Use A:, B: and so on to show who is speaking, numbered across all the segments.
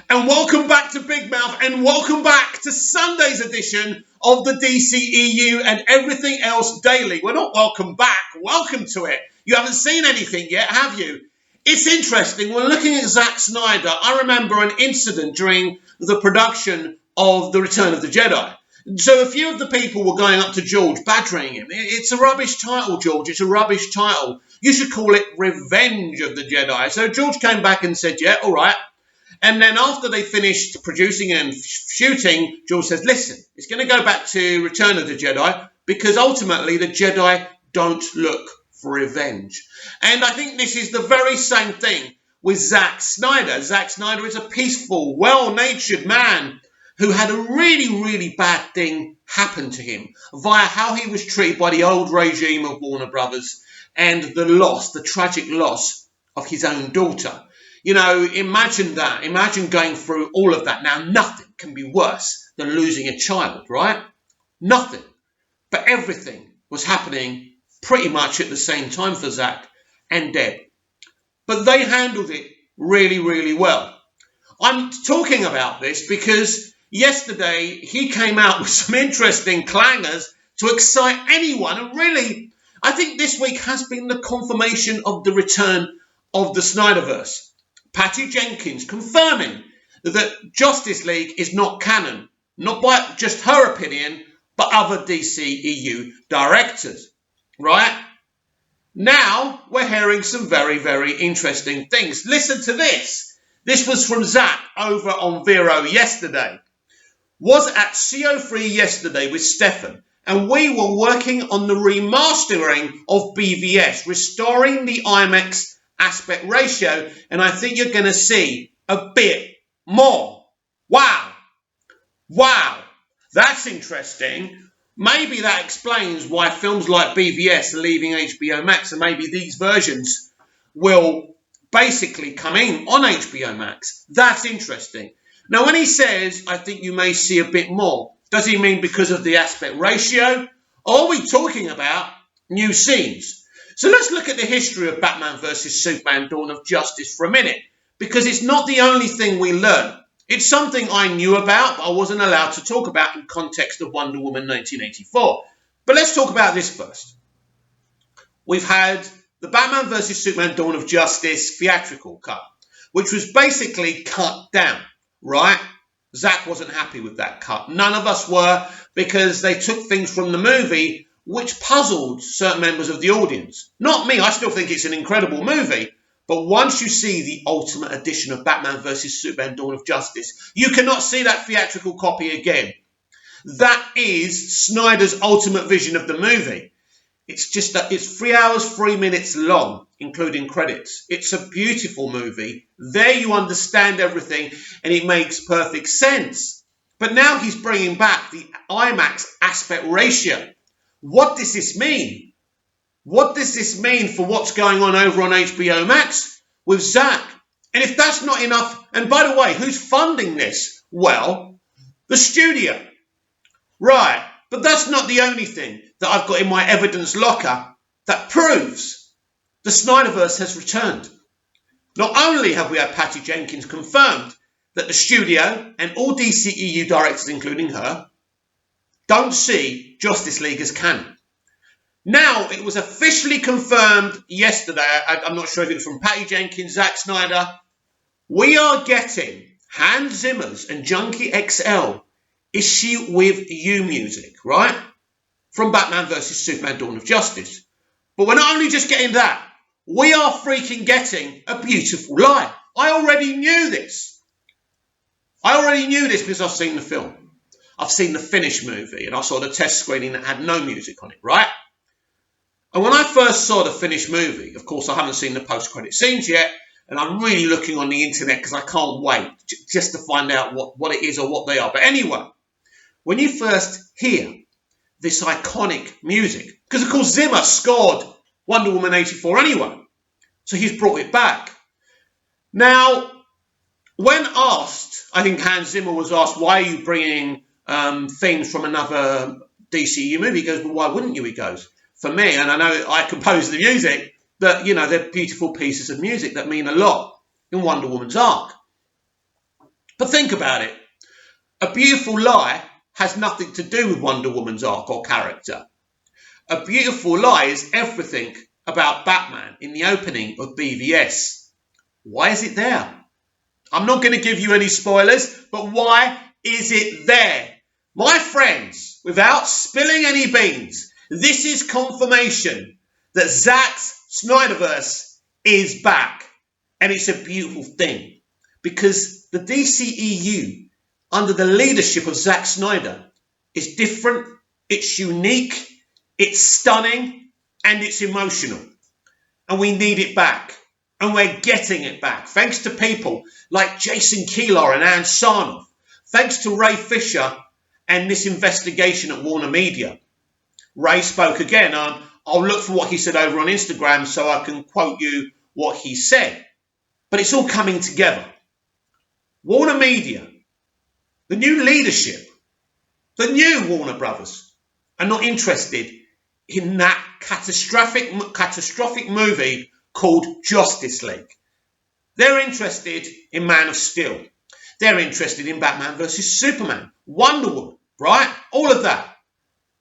A: And welcome back to Big Mouth, and welcome back to Sunday's edition of the dceu and everything else daily. Well, not welcome back, welcome to it. You haven't seen anything yet, have you? It's interesting, we're looking at Zack Snyder. I remember an incident during the production of The Return of the Jedi. So a few of the people were going up to George, badgering him. It's a rubbish title, George, it's a rubbish title. You should call it Revenge of the Jedi. So George came back and said, yeah, all right. And then after they finished producing and shooting, George says, listen, it's going to go back to Return of the Jedi because ultimately the Jedi don't look for revenge. And I think this is the very same thing with Zack Snyder. Zack Snyder is a peaceful, well-natured man who had a really, really bad thing happen to him via how he was treated by the old regime of Warner Brothers and the tragic loss of his own daughter. You know, imagine that. Imagine going through all of that. Now, nothing can be worse than losing a child, right? Nothing. But everything was happening pretty much at the same time for Zack and Deb. But they handled it really, really well. I'm talking about this because yesterday he came out with some interesting clangers to excite anyone. And really, I think this week has been the confirmation of the return of the Snyderverse. Patty Jenkins confirming that Justice League is not canon, not by just her opinion, but other dceu directors, right? Now we're hearing some very, very interesting things. Listen to this. This was from Zack over on Vero yesterday. Was at CO3 yesterday with Stefan, and we were working on the remastering of BVS, restoring the IMAX aspect ratio, and I think you're going to see a bit more. Wow, that's interesting. Maybe that explains why films like BVS are leaving HBO Max, and maybe these versions will basically come in on HBO Max. That's interesting. Now, when he says, I think you may see a bit more, does he mean because of the aspect ratio? Or are we talking about new scenes? So let's look at the history of Batman vs. Superman Dawn of Justice for a minute, because it's not the only thing we learn. It's something I knew about, but I wasn't allowed to talk about in context of Wonder Woman 1984. But let's talk about this first. We've had the Batman vs. Superman Dawn of Justice theatrical cut, which was basically cut down, right? Zack wasn't happy with that cut. None of us were, because they took things from the movie which puzzled certain members of the audience. Not me, I still think it's an incredible movie. But once you see the ultimate edition of Batman vs. Superman Dawn of Justice, you cannot see that theatrical copy again. That is Snyder's ultimate vision of the movie. It's just that it's 3 hours, 3 minutes long, including credits. It's a beautiful movie. There you understand everything, and it makes perfect sense. But now he's bringing back the IMAX aspect ratio. What does this mean? What does this mean for what's going on over on HBO Max with Zack? And if that's not enough, and by the way, who's funding this? Well, the studio. Right, but that's not the only thing that I've got in my evidence locker that proves the Snyderverse has returned. Not only have we had Patty Jenkins confirmed that the studio and all dceu directors, including her, don't see Justice League as canon. Now, it was officially confirmed yesterday, I'm not sure if it was from Patty Jenkins, Zack Snyder, we are getting Hans Zimmer's and Junkie XL Is She With You music, right? From Batman vs. Superman Dawn of Justice. But we're not only just getting that, we are freaking getting A Beautiful Lie. I already knew this. Because I've seen the film. I've seen the finished movie, and I saw the test screening that had no music on it, right? And when I first saw the finished movie, of course, I haven't seen the post-credit scenes yet, and I'm really looking on the internet because I can't wait just to find out what it is or what they are. But anyway, when you first hear this iconic music, because of course Zimmer scored Wonder Woman 84 anyway, so he's brought it back. Now, when asked, I think Hans Zimmer was asked, why are you bringing themes from another DCU movie? He goes, well, why wouldn't you? He goes, for me, and I know I compose the music, that, they're beautiful pieces of music that mean a lot in Wonder Woman's arc. But think about it. A Beautiful Lie has nothing to do with Wonder Woman's arc or character. A Beautiful Lie is everything about Batman in the opening of BVS. Why is it there? I'm not going to give you any spoilers, but why is it there? My friends, without spilling any beans, this is confirmation that Zack's Snyderverse is back. And it's a beautiful thing because the DCEU under the leadership of Zack Snyder is different, it's unique, it's stunning, and it's emotional. And we need it back. And we're getting it back. Thanks to people like Jason Kilar and Ann Sarnoff. Thanks to Ray Fisher and this investigation at Warner Media. Ray spoke again. I'll look for what he said over on Instagram so I can quote you what he said. But it's all coming together. Warner Media, the new leadership, the new Warner Brothers are not interested in that catastrophic movie called Justice League. They're interested in Man of Steel. They're interested in Batman versus Superman, Wonder Woman, right? All of that.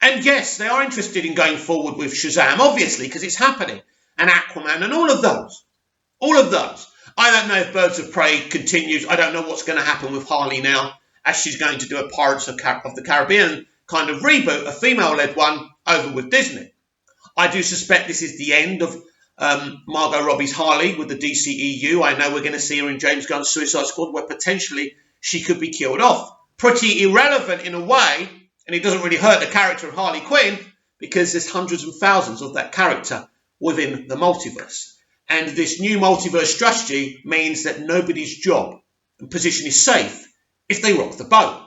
A: And yes, they are interested in going forward with Shazam, obviously, because it's happening. And Aquaman and all of those. All of those. I don't know if Birds of Prey continues. I don't know what's going to happen with Harley now, as she's going to do a Pirates of the Caribbean kind of reboot, a female-led one, over with Disney. I do suspect this is the end of Margot Robbie's Harley with the DCEU. I know we're going to see her in James Gunn's Suicide Squad, where potentially she could be killed off. Pretty irrelevant in a way, and it doesn't really hurt the character of Harley Quinn, because there's hundreds and thousands of that character within the multiverse. And this new multiverse strategy means that nobody's job and position is safe if they rock the boat.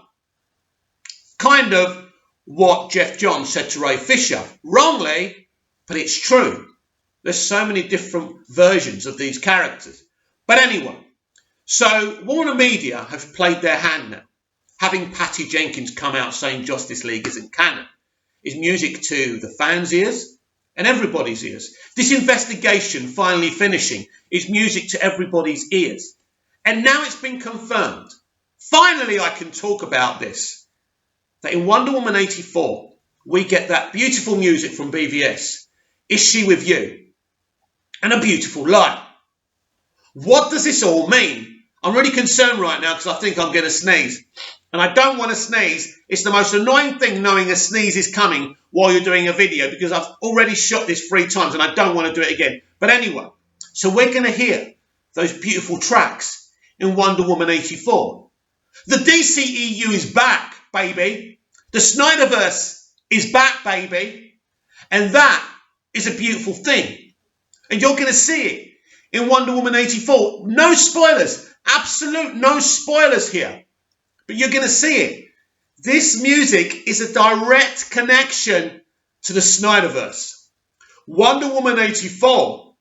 A: Kind of what Jeff Johns said to Ray Fisher. Wrongly, but it's true. There's so many different versions of these characters. But anyway, so Warner Media have played their hand now. Having Patty Jenkins come out saying Justice League isn't canon is music to the fans' ears and everybody's ears. This investigation finally finishing is music to everybody's ears. And now it's been confirmed. Finally, I can talk about this. That in Wonder Woman 84, we get that beautiful music from BVS. Is She With You? And A Beautiful Lie. What does this all mean? I'm really concerned right now because I think I'm going to sneeze. And I don't want to sneeze. It's the most annoying thing knowing a sneeze is coming while you're doing a video because I've already shot this 3 times and I don't want to do it again. But anyway, so we're going to hear those beautiful tracks in Wonder Woman 84. The DCEU is back, baby. The Snyderverse is back, baby. And that is a beautiful thing. And you're going to see it in Wonder Woman 84. No spoilers. Absolute no spoilers here. But you're going to see it. This music is a direct connection to the Snyderverse. Wonder Woman 84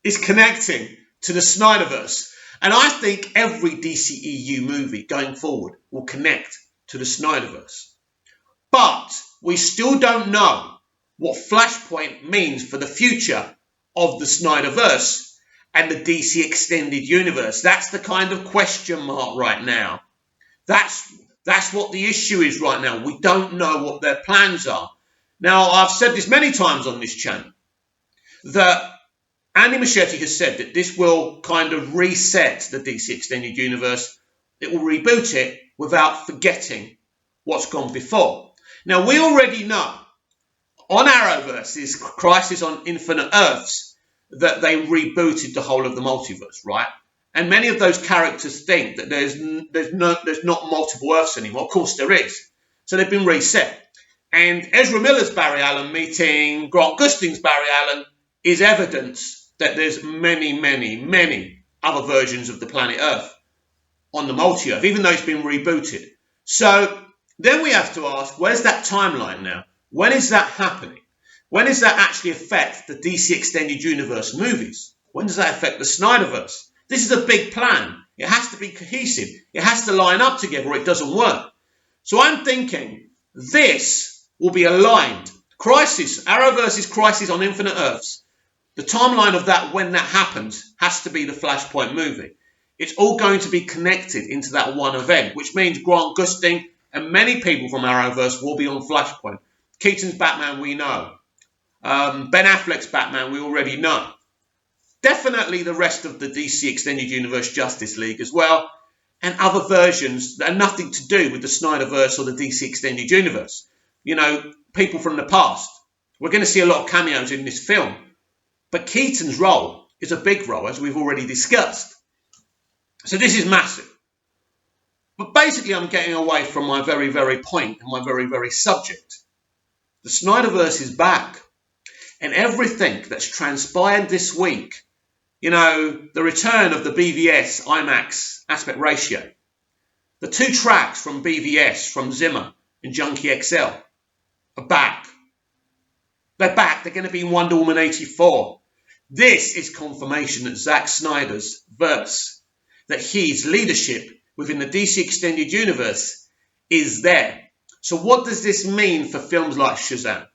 A: is connecting to the Snyderverse. And I think every DCEU movie going forward will connect to the Snyderverse. But we still don't know what Flashpoint means for the future of the Snyderverse and the DC Extended Universe. That's the kind of question mark right now. That's what the issue is right now. We don't know what their plans are. Now, I've said this many times on this channel, that Andy Muschietti has said that this will kind of reset the DC Extended Universe. It will reboot it without forgetting what's gone before. Now, we already know on Arrowverse's Crisis on Infinite Earths that they rebooted the whole of the multiverse, right? And many of those characters think that there's not multiple Earths anymore. Of course there is. So they've been reset. And Ezra Miller's Barry Allen meeting Grant Gustin's Barry Allen is evidence that there's many, many, many other versions of the planet Earth on the multi-Earth, even though it's been rebooted. So then we have to ask, where's that timeline now? When is that happening? When does that actually affect the DC Extended Universe movies? When does that affect the Snyderverse? This is a big plan. It has to be cohesive. It has to line up together or it doesn't work. So I'm thinking this will be aligned. Crisis, Arrowverse's Crisis on Infinite Earths. The timeline of that, when that happens, has to be the Flashpoint movie. It's all going to be connected into that one event, which means Grant Gustin and many people from Arrowverse will be on Flashpoint. Keaton's Batman, we know. Ben Affleck's Batman, we already know. Definitely the rest of the DC Extended Universe Justice League as well, and other versions that are nothing to do with the Snyderverse or the DC Extended Universe. You know, people from the past. We're going to see a lot of cameos in this film. But Keaton's role is a big role, as we've already discussed. So this is massive. But basically, I'm getting away from my very, very point and my very, very subject. The Snyderverse is back. And everything that's transpired this week, you know, the return of the BVS IMAX aspect ratio, the 2 tracks from BVS, from Zimmer and Junkie XL, are back. They're back. They're going to be in Wonder Woman 84. This is confirmation that Zack Snyder's verse, that his leadership within the DC Extended Universe is there. So what does this mean for films like Shazam?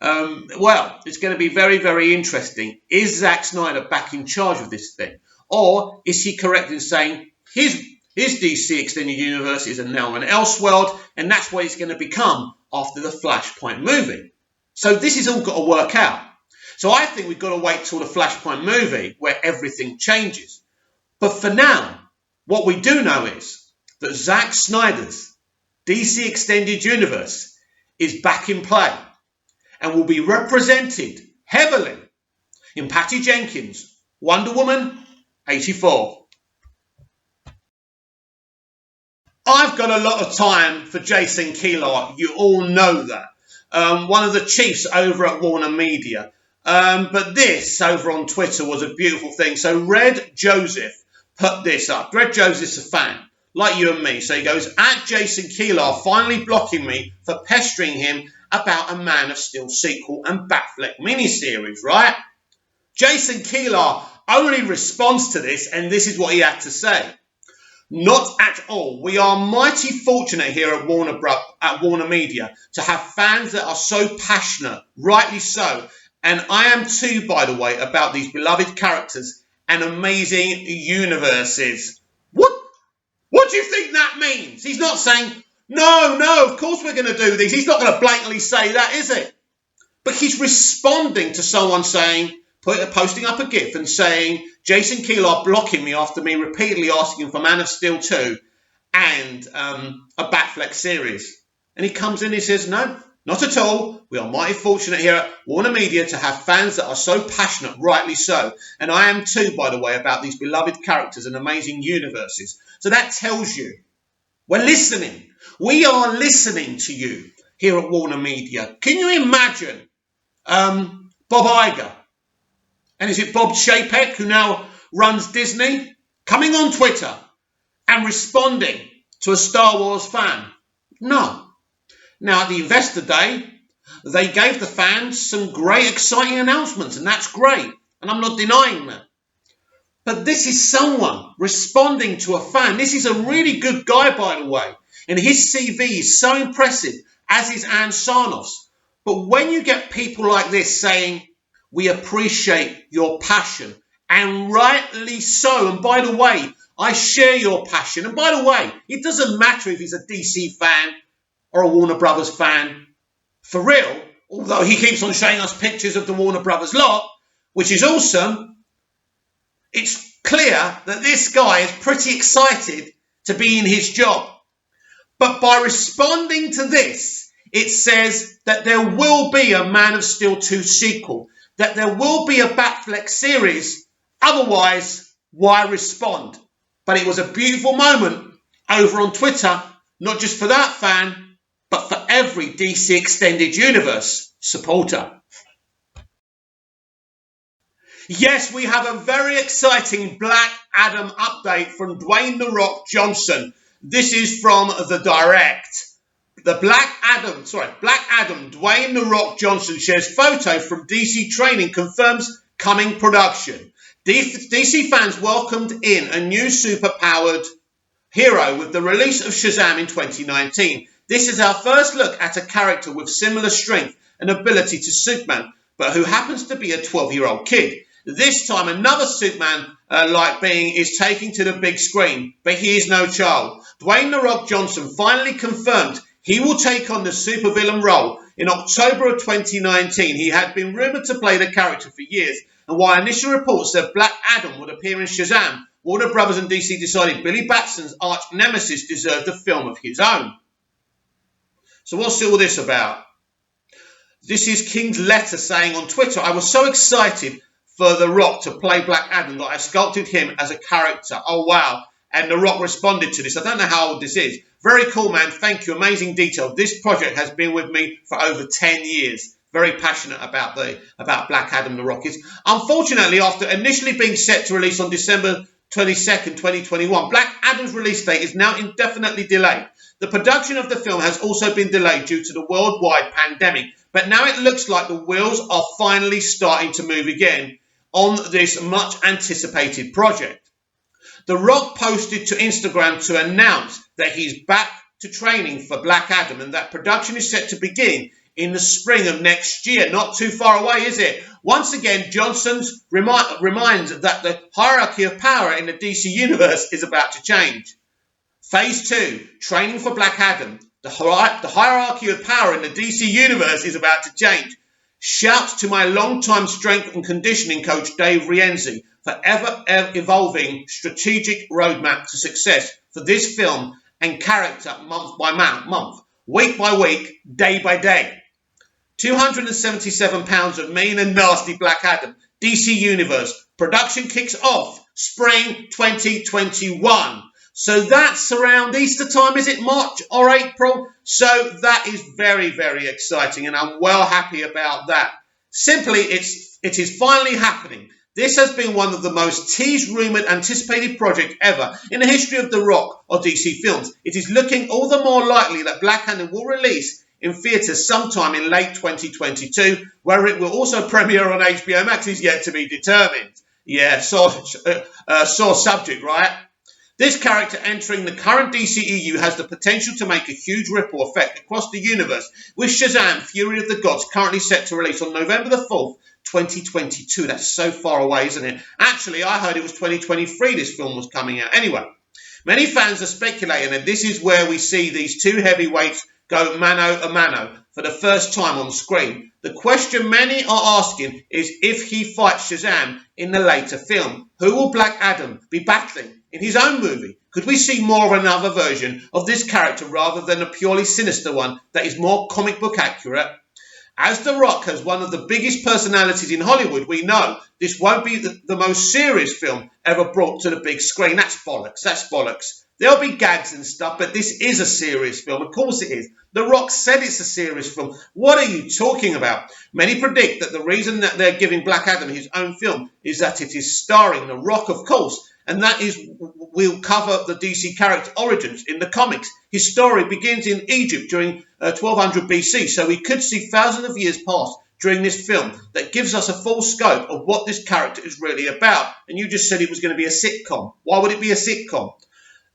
A: Well, it's going to be very, very interesting. Is Zack Snyder back in charge of this thing? Or is he correct in saying his DC Extended Universe is now an Elseworld, and that's what it's going to become after the Flashpoint movie? So this has all got to work out. So I think we've got to wait till the Flashpoint movie where everything changes. But for now, what we do know is that Zack Snyder's DC Extended Universe is back in play and will be represented heavily in Patty Jenkins' Wonder Woman 84. I've got a lot of time for Jason Keeler. You all know that. One of the chiefs over at Warner Media. But this over on Twitter was a beautiful thing. So Red Joseph put this up. Red Joseph's a fan, like you and me. So he goes, at Jason Keeler finally blocking me for pestering him about a Man of Steel sequel and Batfleck miniseries, right? Jason Keeler only responds to this, and this is what he had to say. Not at all. We are mighty fortunate here at Warner Media to have fans that are so passionate, rightly so. And I am too, by the way, about these beloved characters and amazing universes. What do you think that means? He's not saying, no, of course we're going to do these. He's not going to blatantly say that, is he? But he's responding to someone saying, posting up a GIF and saying, Jason Keeler blocking me after me repeatedly asking for Man of Steel 2 and a Batfleck series. And he comes in and he says, no, not at all. We are mighty fortunate here at Warner Media to have fans that are so passionate, rightly so. And I am too, by the way, about these beloved characters and amazing universes. So that tells you we're listening. We are listening to you here at Warner Media. Can you imagine Bob Iger? And is it Bob Chapek, who now runs Disney, coming on Twitter and responding to a Star Wars fan? No. Now, at the Investor Day, they gave the fans some great, exciting announcements, and that's great. And I'm not denying that. But this is someone responding to a fan. This is a really good guy, by the way. And his CV is so impressive, as is Ann Sarnoff's. But when you get people like this saying, we appreciate your passion, and rightly so. And by the way, I share your passion. And by the way, it doesn't matter if he's a DC fan or a Warner Brothers fan. For real, although he keeps on showing us pictures of the Warner Brothers lot, which is awesome, it's clear that this guy is pretty excited to be in his job. But by responding to this, it says that there will be a Man of Steel 2 sequel, that there will be a Batfleck series. Otherwise, why respond? But it was a beautiful moment over on Twitter, not just for that fan, but for every DC Extended Universe supporter. Yes, we have a very exciting Black Adam update from Dwayne "The Rock" Johnson. This is from The Direct. Black Adam, Dwayne "The Rock" Johnson shares photo from DC training, confirms coming production. DC fans welcomed in a new super-powered hero with the release of Shazam in 2019. This is our first look at a character with similar strength and ability to Superman, but who happens to be a 12-year-old kid. This time, another Superman-like being is taking to the big screen, but he is no child. Dwayne "The Rock" Johnson finally confirmed he will take on the supervillain role in October of 2019. He had been rumoured to play the character for years, and while initial reports said Black Adam would appear in Shazam, Warner Brothers and DC decided Billy Batson's arch nemesis deserved a film of his own. So what's all this about? This is King's letter saying on Twitter, "I was so excited for The Rock to play Black Adam that I sculpted him as a character." Oh, wow. And The Rock responded to this. I don't know how old this is. "Very cool, man. Thank you. Amazing detail. This project has been with me for over 10 years. Very passionate about Black Adam, The Rock is." Unfortunately, after initially being set to release on December 22nd, 2021, Black Adam's release date is now indefinitely delayed. The production of the film has also been delayed due to the worldwide pandemic, but now it looks like the wheels are finally starting to move again on this much anticipated project. The Rock posted to Instagram to announce that he's back to training for Black Adam and that production is set to begin in the spring of next year. Not too far away, is it? Once again, Johnson's reminds that the hierarchy of power in the DC universe is about to change. Phase 2, training for Black Adam. The hierarchy of power in the DC universe is about to change. Shouts to my longtime strength and conditioning coach, Dave Rienzi, for ever-evolving strategic roadmap to success for this film and character month by month, week by week, day by day. 277 pounds of mean and nasty Black Adam, DC Universe. Production kicks off spring 2021. So that's around Easter time, is it March or April? So that is very, very exciting, and I'm well happy about that. Simply, it is finally happening. This has been one of the most teased, rumoured, anticipated projects ever in the history of The Rock or DC films. It is looking all the more likely that Black Adam will release in theatres sometime in late 2022, where it will also premiere on HBO Max is yet to be determined. Yeah, sore subject, right? This character entering the current DCEU has the potential to make a huge ripple effect across the universe, with Shazam! Fury of the Gods currently set to release on November the 4th, 2022. That's so far away, isn't it? Actually, I heard it was 2023 this film was coming out. Anyway, many fans are speculating that this is where we see these two heavyweights go mano a mano for the first time on screen. The question many are asking is if he fights Shazam in the later film, who will Black Adam be battling in his own movie? Could we see more of another version of this character rather than a purely sinister one that is more comic book accurate? As The Rock has one of the biggest personalities in Hollywood, we know this won't be the most serious film ever brought to the big screen. That's bollocks. That's bollocks. There'll be gags and stuff, but this is a serious film. Of course it is. The Rock said it's a serious film. What are you talking about? Many predict that the reason that they're giving Black Adam his own film is that it is starring The Rock, of course, and that is will cover the DC character origins in the comics. His story begins in Egypt during 1200 BC, so we could see thousands of years pass during this film that gives us a full scope of what this character is really about. And you just said it was going to be a sitcom. Why would it be a sitcom?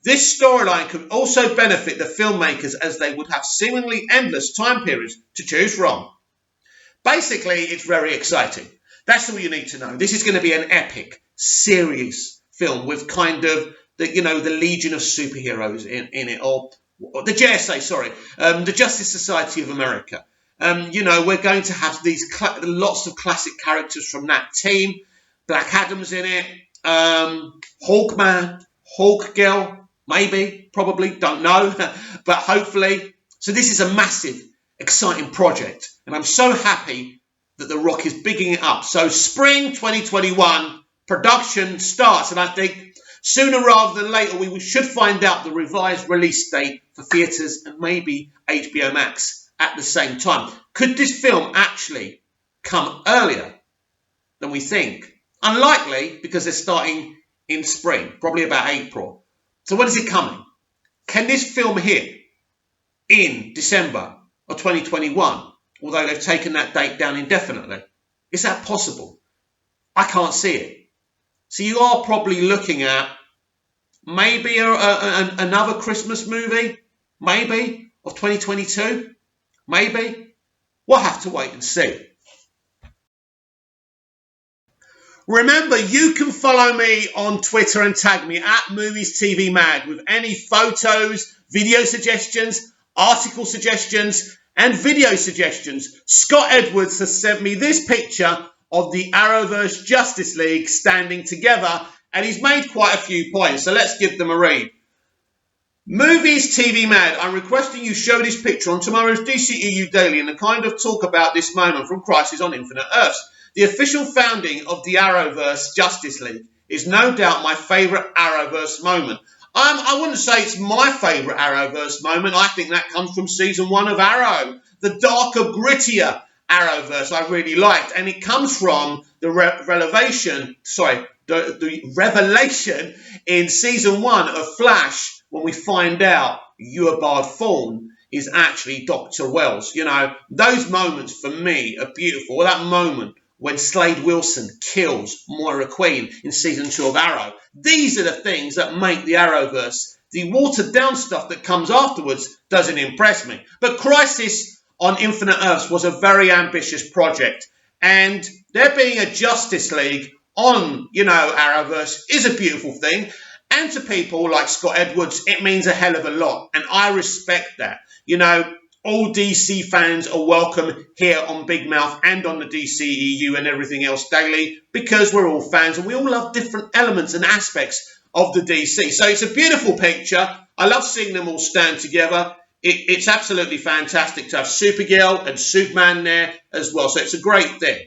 A: This storyline could also benefit the filmmakers as they would have seemingly endless time periods to choose from. Basically, it's very exciting. That's all you need to know. This is going to be an epic, serious film with kind of the Legion of Superheroes in it, or the JSA, sorry, the Justice Society of America. We're going to have these lots of classic characters from that team. Black Adam's in it, Hawkman, Hawkgirl, maybe, probably, don't know, but hopefully. So this is a massive, exciting project, and I'm so happy that The Rock is bigging it up. So spring 2021, production starts, and I think sooner rather than later we should find out the revised release date for theatres and maybe HBO Max at the same time. Could this film actually come earlier than we think? Unlikely, because they're starting in spring, probably about April. So when is it coming? Can this film hit in December of 2021, although they've taken that date down indefinitely? Is that possible? I can't see it. So you are probably looking at maybe another Christmas movie, maybe, of 2022, maybe. We'll have to wait and see. Remember, you can follow me on Twitter and tag me at Movies TV Mag with any photos, video suggestions, article suggestions, and video suggestions. Scott Edwards has sent me this picture of the Arrowverse Justice League standing together, and he's made quite a few points, so let's give them a read. Movies TV Mad, I'm requesting you show this picture on tomorrow's DCEU Daily and kind of talk about this moment from Crisis on Infinite Earths. The official founding of the Arrowverse Justice League is no doubt my favourite Arrowverse moment. I wouldn't say it's my favourite Arrowverse moment. I think that comes from season 1 of Arrow. The darker, grittier Arrowverse I really liked. And it comes from the revelation in season 1 of Flash, when we find out Eobard Thawne is actually Dr. Wells. You know, those moments for me are beautiful. That moment when Slade Wilson kills Moira Queen in season 2 of Arrow. These are the things that make the Arrowverse. The watered down stuff that comes afterwards doesn't impress me. But Crisis on Infinite Earths was a very ambitious project. And there being a Justice League on, Arrowverse is a beautiful thing. And to people like Scott Edwards, it means a hell of a lot. And I respect that. All DC fans are welcome here on Big Mouth and on the DCEU and everything else daily, because we're all fans and we all love different elements and aspects of the DC. So it's a beautiful picture. I love seeing them all stand together. It's absolutely fantastic to have Supergirl and Superman there as well. So it's a great thing.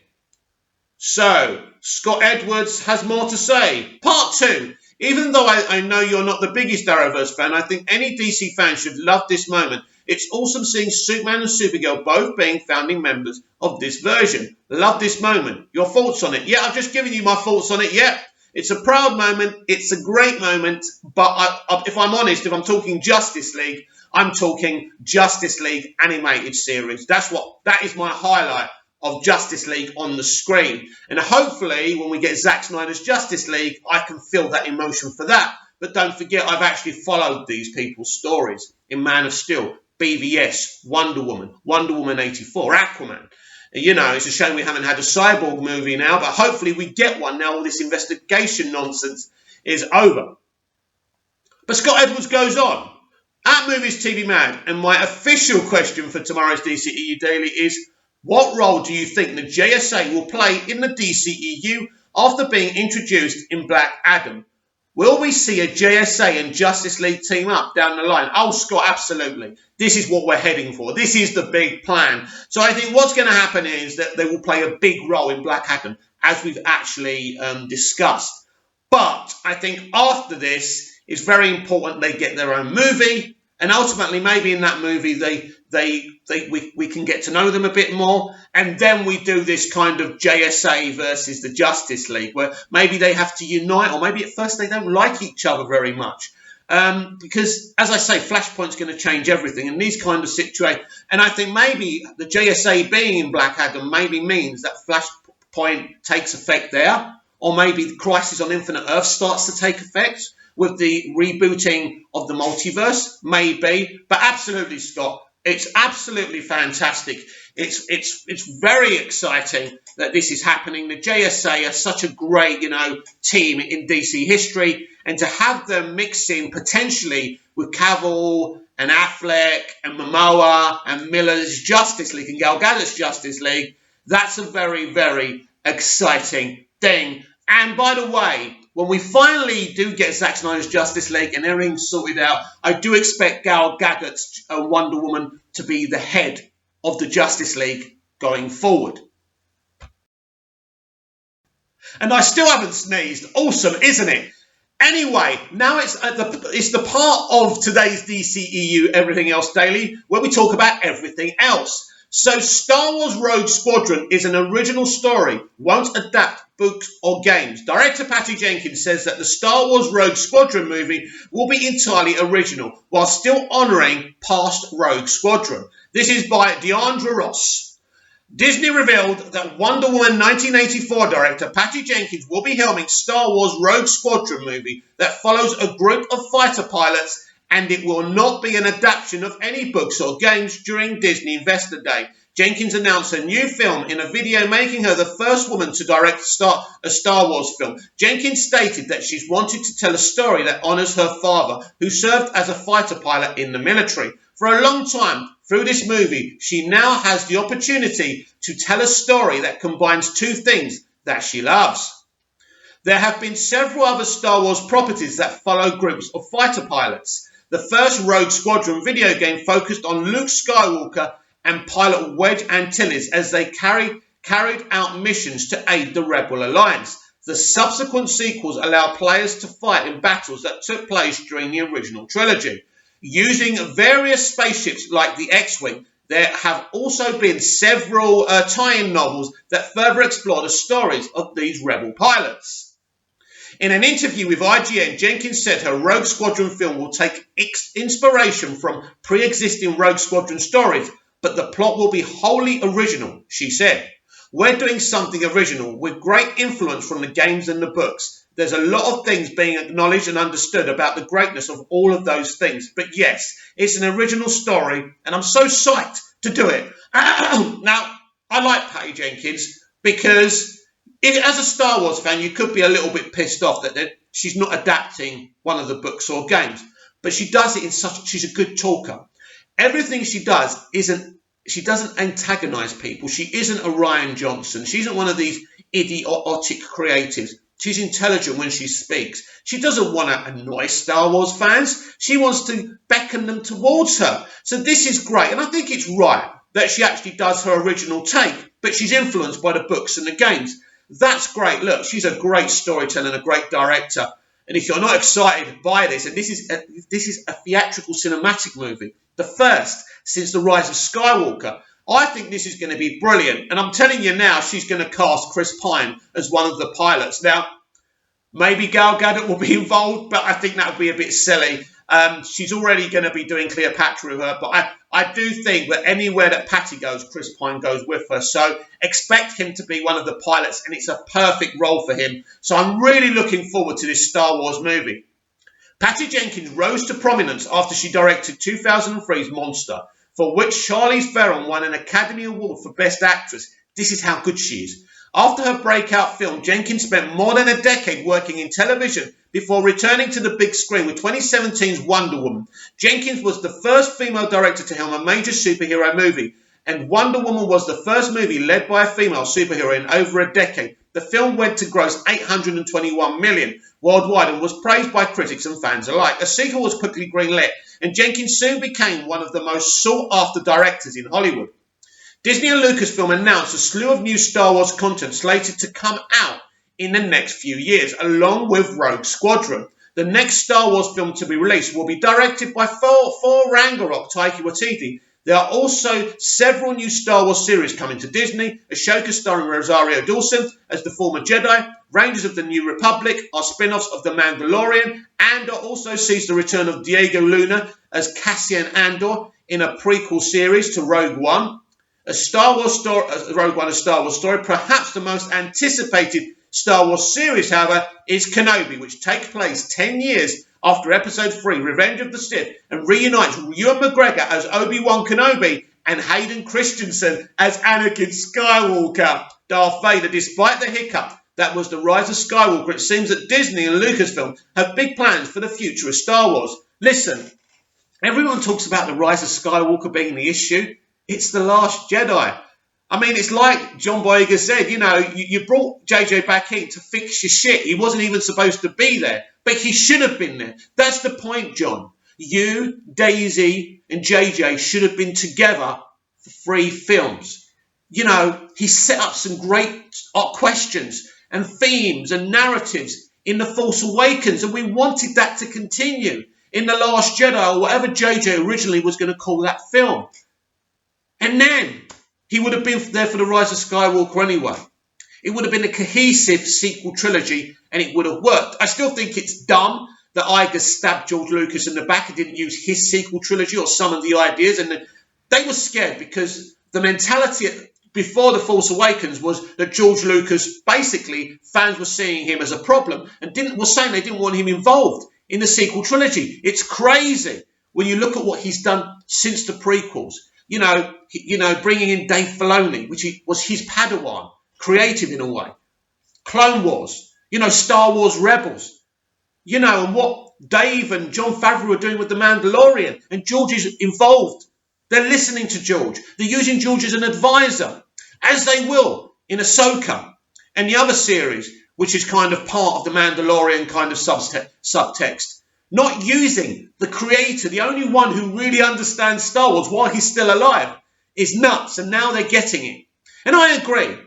A: So Scott Edwards has more to say. Part 2. Even though I know you're not the biggest Arrowverse fan, I think any DC fan should love this moment. It's awesome seeing Superman and Supergirl both being founding members of this version. Love this moment. Your thoughts on it? Yeah, I've just given you my thoughts on it. Yeah, it's a proud moment. It's a great moment. But if I'm honest, if I'm talking Justice League, I'm talking Justice League animated series. That is my highlight of Justice League on the screen. And hopefully when we get Zack Snyder's Justice League, I can feel that emotion for that. But don't forget, I've actually followed these people's stories in Man of Steel, BVS, Wonder Woman 84, Aquaman. It's a shame we haven't had a Cyborg movie now, but hopefully we get one now all this investigation nonsense is over. But Scott Edwards goes on. At Movies TV Mad, and my official question for tomorrow's DCEU Daily is, what role do you think the JSA will play in the DCEU after being introduced in Black Adam? Will we see a JSA and Justice League team up down the line? Oh, Scott, absolutely. This is what we're heading for. This is the big plan. So I think what's going to happen is that they will play a big role in Black Adam, as we've actually discussed. But I think after this, it's very important they get their own movie. And ultimately, maybe in that movie, we can get to know them a bit more. And then we do this kind of JSA versus the Justice League, where maybe they have to unite, or maybe at first they don't like each other very much. Because, as I say, Flashpoint's going to change everything. And these kind of situations, and I think maybe the JSA being in Black Adam maybe means that Flashpoint takes effect there. Or maybe the Crisis on Infinite Earth starts to take effect with the rebooting of the multiverse, maybe. But absolutely, Scott, it's absolutely fantastic. It's very exciting that this is happening. The JSA are such a great, team in DC history, and to have them mixing potentially with Cavill and Affleck and Momoa and Miller's Justice League and Gal Gadot's Justice League, that's a very, very exciting thing. And by the way, when we finally do get Zack Snyder's Justice League and everything's sorted out, I do expect Gal Gadot's Wonder Woman to be the head of the Justice League going forward. And I still haven't sneezed. Awesome, isn't it? Anyway, now it's the part of today's DCEU Everything Else Daily where we talk about everything else. So Star Wars Rogue Squadron is an original story, won't adapt books or games. Director Patty Jenkins says that the Star Wars Rogue Squadron movie will be entirely original, while still honouring past Rogue Squadron. This is by Deandra Ross. Disney revealed that Wonder Woman 1984 director Patty Jenkins will be helming Star Wars Rogue Squadron movie that follows a group of fighter pilots, and it will not be an adaptation of any books or games during Disney Investor Day. Jenkins announced her new film in a video, making her the first woman to direct a Star Wars film. Jenkins stated that she's wanted to tell a story that honours her father, who served as a fighter pilot in the military. For a long time, through this movie, she now has the opportunity to tell a story that combines two things that she loves. There have been several other Star Wars properties that follow groups of fighter pilots. The first Rogue Squadron video game focused on Luke Skywalker and pilot Wedge Antilles as they carried out missions to aid the Rebel Alliance. The subsequent sequels allow players to fight in battles that took place during the original trilogy. Using various spaceships like the X-Wing, there have also been several tie-in novels that further explore the stories of these Rebel pilots. In an interview with IGN, Jenkins said her Rogue Squadron film will take inspiration from pre-existing Rogue Squadron stories, but the plot will be wholly original, she said. We're doing something original with great influence from the games and the books. There's a lot of things being acknowledged and understood about the greatness of all of those things. But yes, it's an original story, and I'm so psyched to do it. Now, I like Patty Jenkins because as a Star Wars fan, you could be a little bit pissed off that she's not adapting one of the books or games. But she does it she's a good talker. Everything she does she doesn't antagonize people. She isn't a Rian Johnson. She isn't one of these idiotic creatives. She's intelligent when she speaks. She doesn't want to annoy Star Wars fans. She wants to beckon them towards her. So this is great. And I think it's right that she actually does her original take, but she's influenced by the books and the games. That's great. Look, she's a great storyteller and a great director. And if you're not excited by this, and this is a theatrical cinematic movie, the first since The Rise of Skywalker, I think this is going to be brilliant. And I'm telling you now, she's going to cast Chris Pine as one of the pilots. Now, maybe Gal Gadot will be involved, but I think that would be a bit silly. She's already going to be doing Cleopatra with her, but I do think that anywhere that Patty goes, Chris Pine goes with her. So expect him to be one of the pilots, and it's a perfect role for him. So I'm really looking forward to this Star Wars movie. Patty Jenkins rose to prominence after she directed 2003's Monster, for which Charlize Theron won an Academy Award for Best Actress. This is how good she is. After her breakout film, Jenkins spent more than a decade working in television before returning to the big screen with 2017's Wonder Woman. Jenkins was the first female director to helm a major superhero movie, and Wonder Woman was the first movie led by a female superhero in over a decade. The film went to gross $821 million worldwide and was praised by critics and fans alike. A sequel was quickly greenlit, and Jenkins soon became one of the most sought-after directors in Hollywood. Disney and Lucasfilm announced a slew of new Star Wars content slated to come out in the next few years, along with Rogue Squadron. The next Star Wars film to be released will be directed by Thor Ragnarok Taika Waititi. There are also several new Star Wars series coming to Disney. Ashoka starring Rosario Dawson as the former Jedi, Rangers of the New Republic are spin-offs of The Mandalorian, and also sees the return of Diego Luna as Cassian Andor in a prequel series to Rogue One. Rogue One, a Star Wars story. Perhaps the most anticipated Star Wars series, however, is Kenobi, which takes place 10 years after Episode 3, Revenge of the Sith, and reunites Ewan McGregor as Obi-Wan Kenobi and Hayden Christensen as Anakin Skywalker. Darth Vader, despite the hiccup that was The Rise of Skywalker, it seems that Disney and Lucasfilm have big plans for the future of Star Wars. Listen, everyone talks about The Rise of Skywalker being the issue. It's The Last Jedi. I mean, it's like John Boyega said, you brought JJ back in to fix your shit. He wasn't even supposed to be there, but he should have been there. That's the point, John. You, Daisy, and JJ should have been together for 3 films. He set up some great questions and themes and narratives in The Force Awakens, and we wanted that to continue in The Last Jedi, or whatever JJ originally was going to call that film. And then he would have been there for The Rise of Skywalker anyway. It would have been a cohesive sequel trilogy, and it would have worked. I still think it's dumb that Iger stabbed George Lucas in the back and didn't use his sequel trilogy or some of the ideas. And they were scared because the mentality before The Force Awakens was that George Lucas, basically, fans were seeing him as a problem and were saying they didn't want him involved in the sequel trilogy. It's crazy when you look at what he's done since the prequels. bringing in Dave Filoni, which was his Padawan, creative in a way. Clone Wars, Star Wars Rebels, and what Dave and Jon Favreau are doing with The Mandalorian. And George is involved. They're listening to George. They're using George as an advisor, as they will in Ahsoka and the other series, which is kind of part of The Mandalorian kind of subtext. Not using the creator, the only one who really understands Star Wars while he's still alive, is nuts. And now they're getting it. And I agree.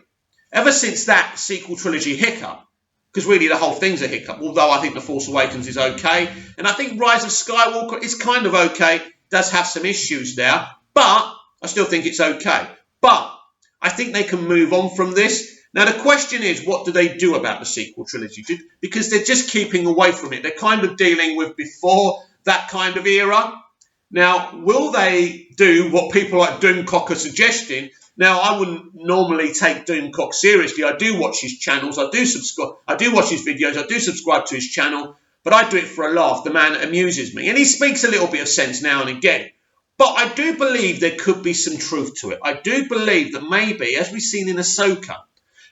A: Ever since that sequel trilogy hiccup, because really the whole thing's a hiccup, although I think The Force Awakens is okay. And I think Rise of Skywalker is kind of okay. Does have some issues there, but I still think it's okay. But I think they can move on from this. Now, the question is, what do they do about the sequel trilogy? Because they're just keeping away from it. They're kind of dealing with before that kind of era. Now, will they do what people like Doomcock are suggesting? Now, I wouldn't normally take Doomcock seriously. I do watch his channels. I do subscribe. I do watch his videos. I do subscribe to his channel. But I do it for a laugh. The man amuses me. And he speaks a little bit of sense now and again. But I do believe there could be some truth to it. I do believe that maybe, as we've seen in Ahsoka,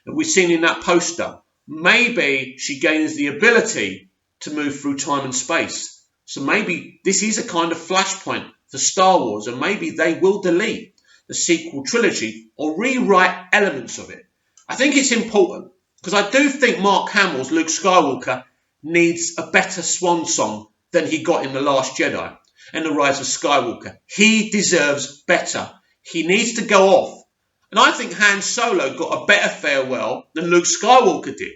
A: and we've seen in that poster, maybe she gains the ability to move through time and space. So maybe this is a kind of flashpoint for Star Wars, and maybe they will delete the sequel trilogy or rewrite elements of it. I think it's important, because I do think Mark Hamill's Luke Skywalker needs a better swan song than he got in The Last Jedi and The Rise of Skywalker. He deserves better. He needs to go off. And I think Han Solo got a better farewell than Luke Skywalker did.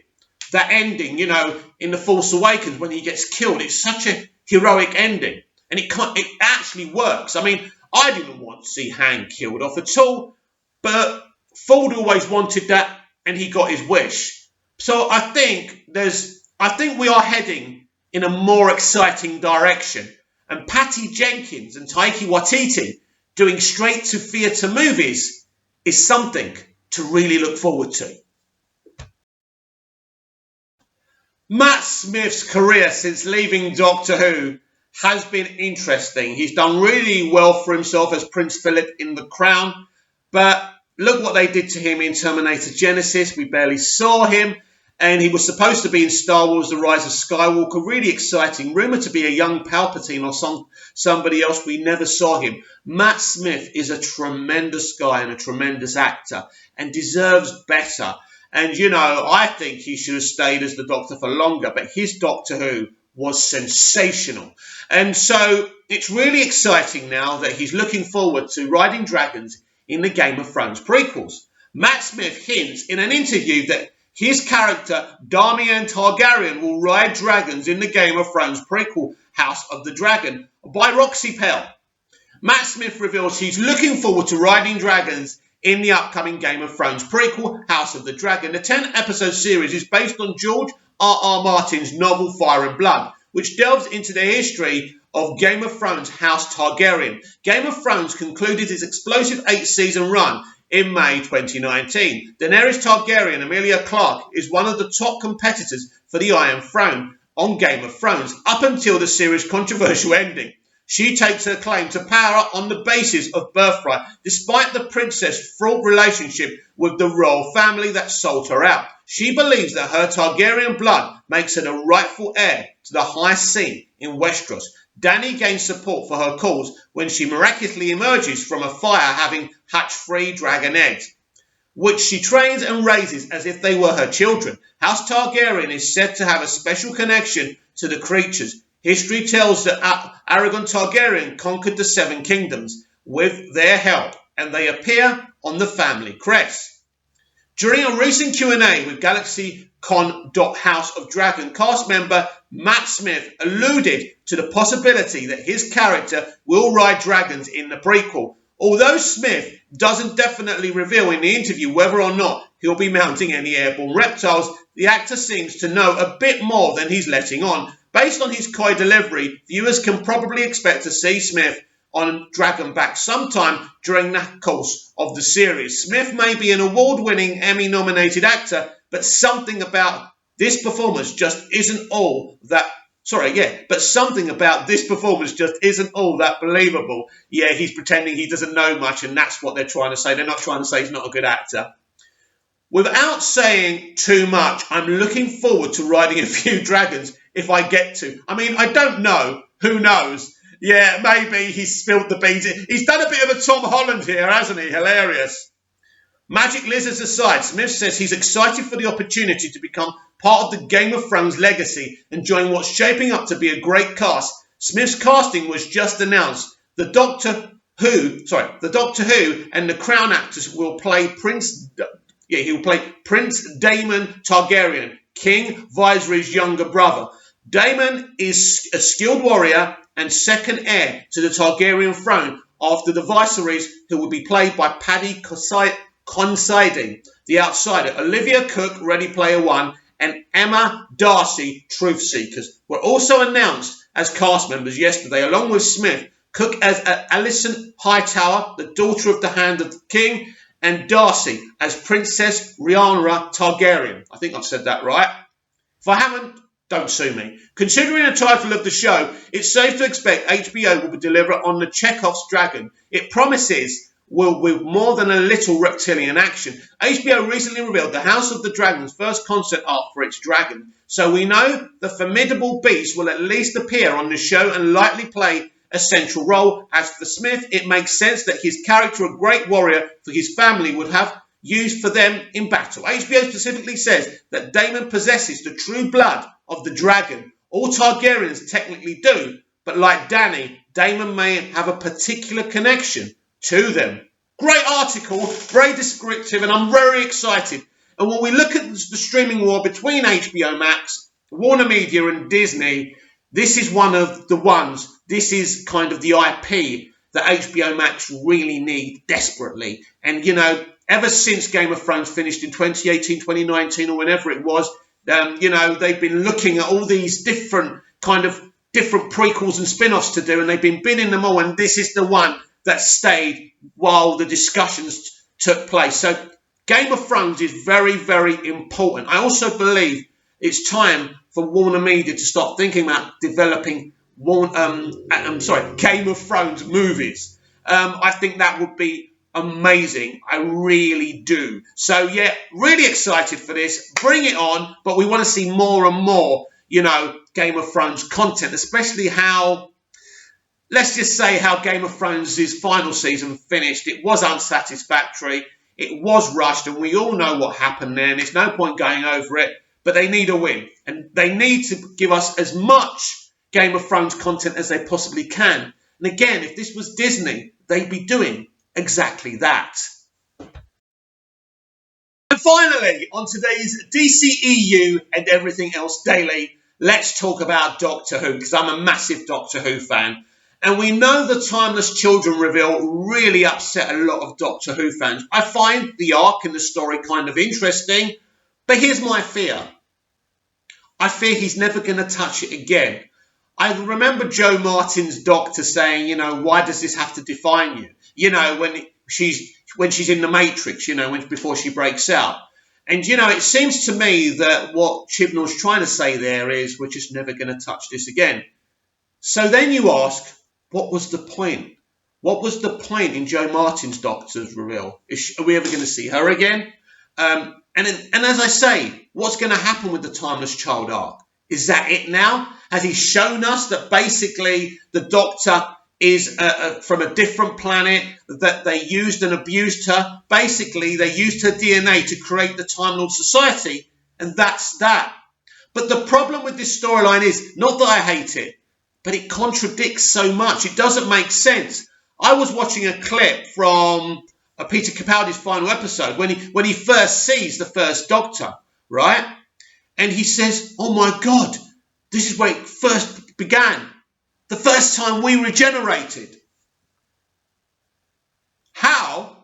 A: That ending, in The Force Awakens when he gets killed, it's such a heroic ending. And it actually works. I mean, I didn't want to see Han killed off at all, but Ford always wanted that, and he got his wish. So I think we are heading in a more exciting direction. And Patty Jenkins and Taika Waititi doing straight-to-theatre movies is something to really look forward to. Matt Smith's career since leaving Doctor Who has been interesting. He's done really well for himself as Prince Philip in The Crown. But look what they did to him in Terminator Genesis. We barely saw him. And he was supposed to be in Star Wars The Rise of Skywalker. Really exciting. Rumoured to be a young Palpatine or somebody else. We never saw him. Matt Smith is a tremendous guy and a tremendous actor and deserves better. And, I think he should have stayed as the Doctor for longer. But his Doctor Who was sensational. And so it's really exciting now that he's looking forward to riding dragons in the Game of Thrones prequels. Matt Smith hints in an interview that his character, Damian Targaryen, will ride dragons in the Game of Thrones prequel, House of the Dragon, by Roxy Pell. Matt Smith reveals he's looking forward to riding dragons in the upcoming Game of Thrones prequel, House of the Dragon. The 10-episode series is based on George R.R. Martin's novel Fire and Blood, which delves into the history of Game of Thrones House Targaryen. Game of Thrones concluded its explosive 8-season run in May 2019. Daenerys Targaryen, Emilia Clarke, is one of the top competitors for the Iron Throne on Game of Thrones, up until the series' controversial ending. She takes her claim to power on the basis of birthright, despite the princess' fraught relationship with the royal family that sold her out. She believes that her Targaryen blood makes her the rightful heir to the highest seat in Westeros. Dany gains support for her cause when she miraculously emerges from a fire having hatched 3 dragon eggs, which she trains and raises as if they were her children. House Targaryen is said to have a special connection to the creatures. History tells that Aegon Targaryen conquered the 7 kingdoms with their help, and they appear on the family crest. During a recent Q&A with GalaxyCon.House of Dragon cast member Matt Smith alluded to the possibility that his character will ride dragons in the prequel. Although Smith doesn't definitely reveal in the interview whether or not he'll be mounting any airborne reptiles, the actor seems to know a bit more than he's letting on. Based on his coy delivery, viewers can probably expect to see Smith on Dragonback sometime during the course of the series. Smith may be an award-winning Emmy-nominated actor, but something about this performance just isn't all that Sorry, yeah, but something about this performance just isn't all that believable. Yeah, he's pretending he doesn't know much, and that's what they're trying to say. They're not trying to say he's not a good actor. Without saying too much, I'm looking forward to riding a few dragons if I get to. I mean, I don't know. Who knows? Yeah, maybe he's spilled the beans. He's done a bit of a Tom Holland here, hasn't he? Hilarious. Magic lizards aside, Smith says he's excited for the opportunity to become part of the Game of Thrones legacy and join what's shaping up to be a great cast. Smith's casting was just announced. The Doctor Who and the Crown actors will play he'll play Prince Daemon Targaryen, King Viserys' younger brother. Daemon is a skilled warrior and second heir to the Targaryen throne after the Viserys, who will be played by Paddy Considine, the outsider. Olivia Cook, Ready Player One, and Emma Darcy, Truth Seekers, were also announced as cast members yesterday, along with Smith. Cook as Alicent Hightower, the daughter of the Hand of the King, and Darcy as Princess Rhaenyra Targaryen. I think I've said that right. If I haven't, don't sue me. Considering the title of the show, it's safe to expect HBO will deliver on the Chekhov's dragon. It promises with more than a little reptilian action. HBO recently revealed the House of the Dragon's first concept art for its dragon, so we know the formidable beast will at least appear on the show and likely play a central role. As for Smith, it makes sense that his character, a great warrior for his family, would have used for them in battle. HBO specifically says that Daemon possesses the true blood of the dragon. All Targaryens technically do, but like Dany, Daemon may have a particular connection to them. Great article, very descriptive, and I'm very excited. And when we look at the streaming war between HBO Max, Warner Media and Disney, this is one of the ones, this is kind of the IP that HBO Max really need desperately. And, you know, ever since Game of Thrones finished in 2018, 2019, or whenever it was, you know, they've been looking at all these different prequels and spin-offs to do, and they've been bidding them all, and this is the one that stayed while the discussions took place. So Game of Thrones is very, very important. I also believe it's time for Warner Media to start thinking about developing Game of Thrones movies. I think that would be amazing. I really do. So yeah, really excited for this. Bring it on. But we want to see more and more, you know, Game of Thrones content, especially how, let's just say how Game of Thrones' final season finished. It was unsatisfactory. It was rushed, and we all know what happened there, and there's no point going over it. But they need a win, and they need to give us as much Game of Thrones content as they possibly can. And again, if this was Disney, they'd be doing exactly that. And finally, on today's DCEU and everything else daily, let's talk about Doctor Who, because I'm a massive Doctor Who fan. And we know the Timeless Children reveal really upset a lot of Doctor Who fans. I find the arc and the story kind of interesting, but here's my fear. I fear he's never going to touch it again. I remember Jo Martin's Doctor saying, you know, why does this have to define you? You know, when she's in the Matrix, you know, before she breaks out. And, you know, it seems to me that what Chibnall's trying to say there is we're just never going to touch this again. So then you ask, what was the point? What was the point in Jo Martin's Doctor's reveal? Are we ever going to see her again? And as I say, what's going to happen with the Timeless Child arc? Is that it now? Has he shown us that basically the Doctor is from a different planet, that they used and abused her? Basically, they used her DNA to create the Time Lord Society, and that's that. But the problem with this storyline is, not that I hate it, but it contradicts so much. It doesn't make sense. I was watching a clip from Peter Capaldi's final episode when he first sees the first Doctor, right? And he says, oh my God, this is where it first began. The first time we regenerated. How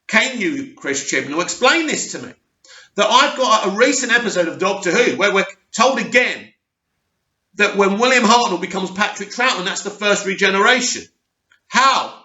A: can you, Chris Chibnall, explain this to me? That I've got a recent episode of Doctor Who where we're told again that when William Hartnell becomes Patrick Troughton, that's the first regeneration. How?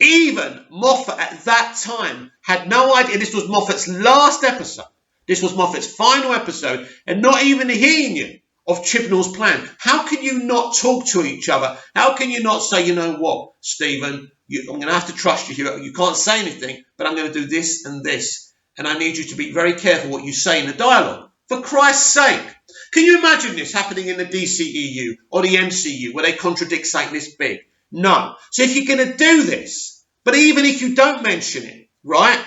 A: Even Moffat at that time had no idea. This was Moffat's last episode. This was Moffat's final episode, and not even he knew of Chibnall's plan. How can you not talk to each other? How can you not say, you know what, Stephen, I'm going to have to trust you here. You can't say anything, but I'm going to do this and this. And I need you to be very careful what you say in the dialogue. For Christ's sake. Can you imagine this happening in the DCEU or the MCU where they contradict something this big? No. So if you're going to do this, but even if you don't mention it, right,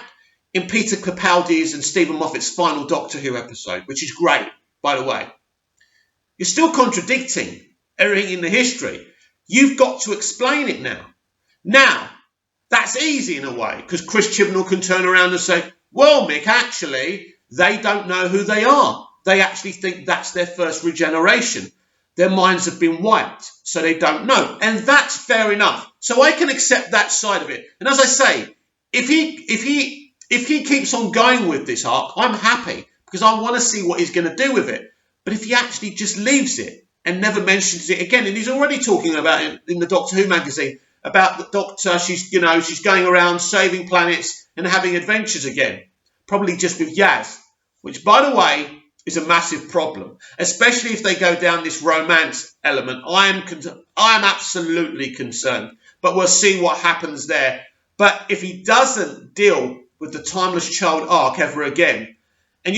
A: in Peter Capaldi's and Stephen Moffat's final Doctor Who episode, which is great, by the way, you're still contradicting everything in the history. You've got to explain it now. Now, that's easy in a way, because Chris Chibnall can turn around and say, well, Mick, actually, they don't know who they are. They actually think that's their first regeneration. Their minds have been wiped, so they don't know. And that's fair enough. So I can accept that side of it. And as I say, if he keeps on going with this arc, I'm happy, because I want to see what he's going to do with it. But if he actually just leaves it and never mentions it again, and he's already talking about it in the Doctor Who magazine, about the Doctor, she's going around saving planets and having adventures again, probably just with Yaz, which, by the way, is a massive problem, especially if they go down this romance element. I am absolutely concerned, but we'll see what happens there. But if he doesn't deal with the Timeless Child arc ever again, and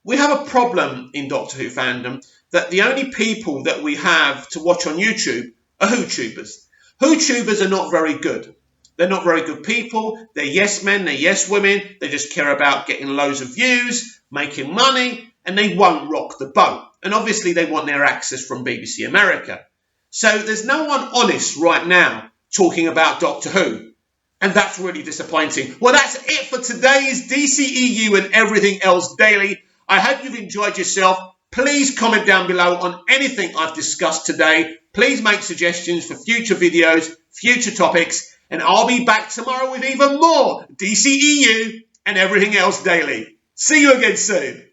A: we have a problem in Doctor Who fandom that the only people that we have to watch on YouTube are Who-tubers. Who-tubers are not very good. They're not very good people. They're yes men, they're yes women. They just care about getting loads of views, making money, and they won't rock the boat. And obviously they want their access from BBC America. So there's no one honest right now talking about Doctor Who. And that's really disappointing. Well, that's it for today's DCEU and Everything Else Daily. I hope you've enjoyed yourself. Please comment down below on anything I've discussed today. Please make suggestions for future videos, future topics, and I'll be back tomorrow with even more DCEU and Everything Else Daily. See you again soon.